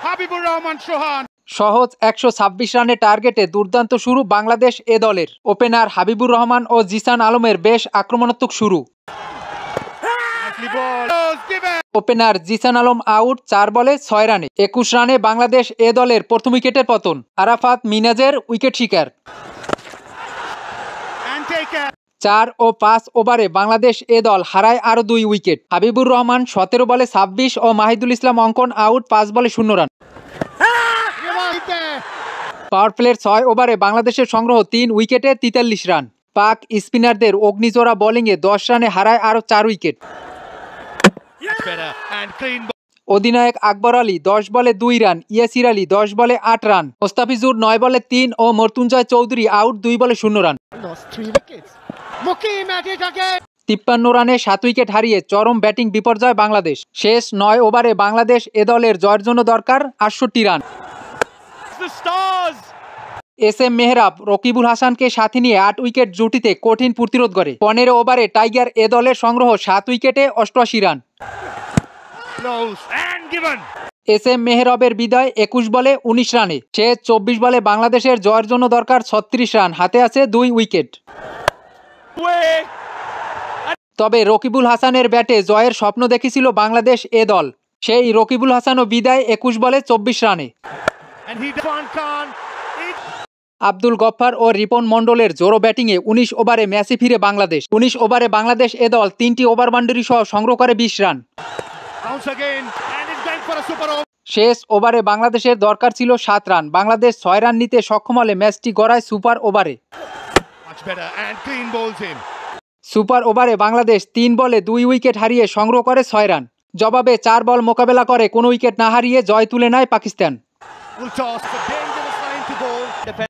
হাবিবুর রহমান সোহান। সহজ ১২৬ রানের টার্গেটে দুর্দান্ত শুরু বাংলাদেশ এ দলের। ওপেনার হাবিবুর রহমান ও জিসান আলমের বেশ আক্রমণাত্মক শুরু। ওপেনার জিসান আলম আউট ৪ বলে ৬ রানে। ২১ রানে বাংলাদেশ এ দলের প্রথম উইকেটের পতন। আরাফাত মিনাজের উইকেট শিকার। ৪ ও ৫ ওভারে বাংলাদেশ এ দল হারায় আরও ২ উইকেট। হাবিবুর রহমান ১৭ বলে ২৬ ও মাহিদুল ইসলাম অঙ্কন আউট ৫ বলে ০ রান। পাওয়ার প্লের ৬ ওভারে বাংলাদেশের সংগ্রহ ৩ উইকেটে ৪৩ রান। পাক স্পিনারদের অগ্নিজোড়া বোলিংয়ে ১০ রানে হারায় আরও ৪ উইকেট। অধিনায়ক আকবর আলী ১০ বলে ২ রান, ইয়াসির আলী ১০ বলে ৮ রান, মোস্তাফিজুর ৯ বলে ৩ ও মর্তুঞ্জয় চৌধুরী আউট ২ বলে ০ রান। ৫৩ রানে ৭ উইকেট হারিয়ে চরম ব্যাটিং বিপর্যয় বাংলাদেশ। শেষ ৯ ওভারে বাংলাদেশ এ দলের জয়ের জন্য দরকার ৬৮ run. S M Mehrab Rakibul হাসানকে সাথে নিয়ে ৮ উইকেট জুটিতে কঠিন প্রতিরোধ করে। ১৫ ওভারে টাইগার এ দলের সংগ্রহ ৭ উইকেটে ৮৮ রান। এস এম মেহরাবের বিদায় ২১ বলে ১৯ রানে। শেষ ২৪ বলে বাংলাদেশের জয়ের জন্য দরকার ৩৬ রান, হাতে আছে ২ উইকেট। তবে রকিবুল হাসানের ব্যাটে জয়ের স্বপ্ন দেখেছিল বাংলাদেশ এ দল। সেই রকিবুল হাসানও বিদায় ২১ বলে ২৪ রানে। আব্দুল গফফার ও রিপন মন্ডলের জোড়ো ব্যাটিংয়ে ১৯ ওভারে ম্যাচে ফিরে বাংলাদেশ। ১৯ ওভারে বাংলাদেশ এ দল ৩টি ওভার বাউন্ডারি সহ সংগ্রহ করে ২০ রান। শেষ ওভারে বাংলাদেশের দরকার ছিল ৭ রান। বাংলাদেশ ৬ রান নিতে সক্ষম হলে ম্যাচটি গড়ায় সুপার ওভারে। সুপার ওভারে বাংলাদেশ ৩ বলে ২ উইকেট হারিয়ে সংগ্রহ করে ৬ রান। জবাবে ৪ বল মোকাবেলা করে কোনো উইকেট না হারিয়ে জয় তুলে নেয় পাকিস্তান।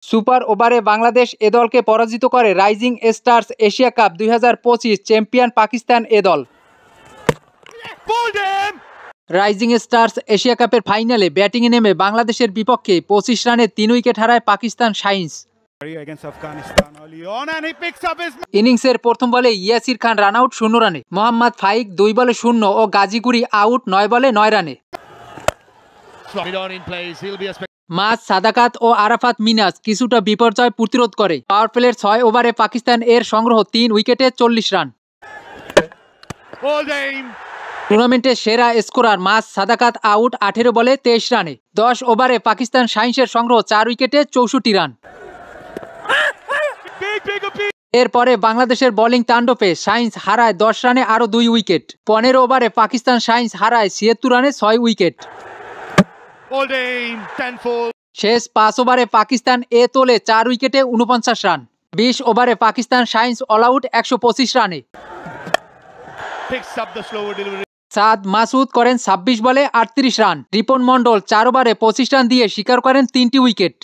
সুপার ওভারে বাংলাদেশ এ দলকে পরাজিত করে rising stars Asia cup ২০২৫ champion Pakistan A দল। রাইজিং স্টার্স এশিয়া কাপের ফাইনালে ব্যাটিংয়ে নেমে বাংলাদেশের বিপক্ষে ২৫ রানে ৩ উইকেট হারায় পাকিস্তান শাইন্স। ইনিংসের প্রথম বলে ইয়াসির খান রান আউট ০ রানে। মোহাম্মদ ফাইক ২ বলে ০ ও গাজীগুড়ি আউট ৯ বলে ৯ রানে। মাস সাদাকাত ও আরাফাত মিনাজ কিছুটা বিপর্যয় প্রতিরোধ করে। পাওয়ার প্লের ৬ ওভারে পাকিস্তান এর সংগ্রহ ৩ উইকেটে ৪০ রান। টুর্নামেন্টের সেরা স্কোরার মাস সাদাকাত আউট ১৮ বলে ২৩ রানে। ১০ ওভারে পাকিস্তান শাইন্সের সংগ্রহ ৪ উইকেটে ৬৪ রান। এরপরে বাংলাদেশের বোলিং তাণ্ডবে শাইন্স হারায় ১০ রানে আরও ২ উইকেট। ১৫ ওভারে পাকিস্তান শাইন্স হারায় ৭৬ রানে ৬ উইকেট। শেষ ৫ ওভারে পাকিস্তান এ তোলে ৪ উইকেটে ৪৯ রান। ২০ ওভারে পাকিস্তান শাইন্স অল আউট ১২৫ রানে। সাদ মাসুদ করেন ২৬ বলে ৩৮ রান। রিপন মন্ডল ৪ ওভারে ২৫ রান দিয়ে শিকার করেন ৩টি উইকেট।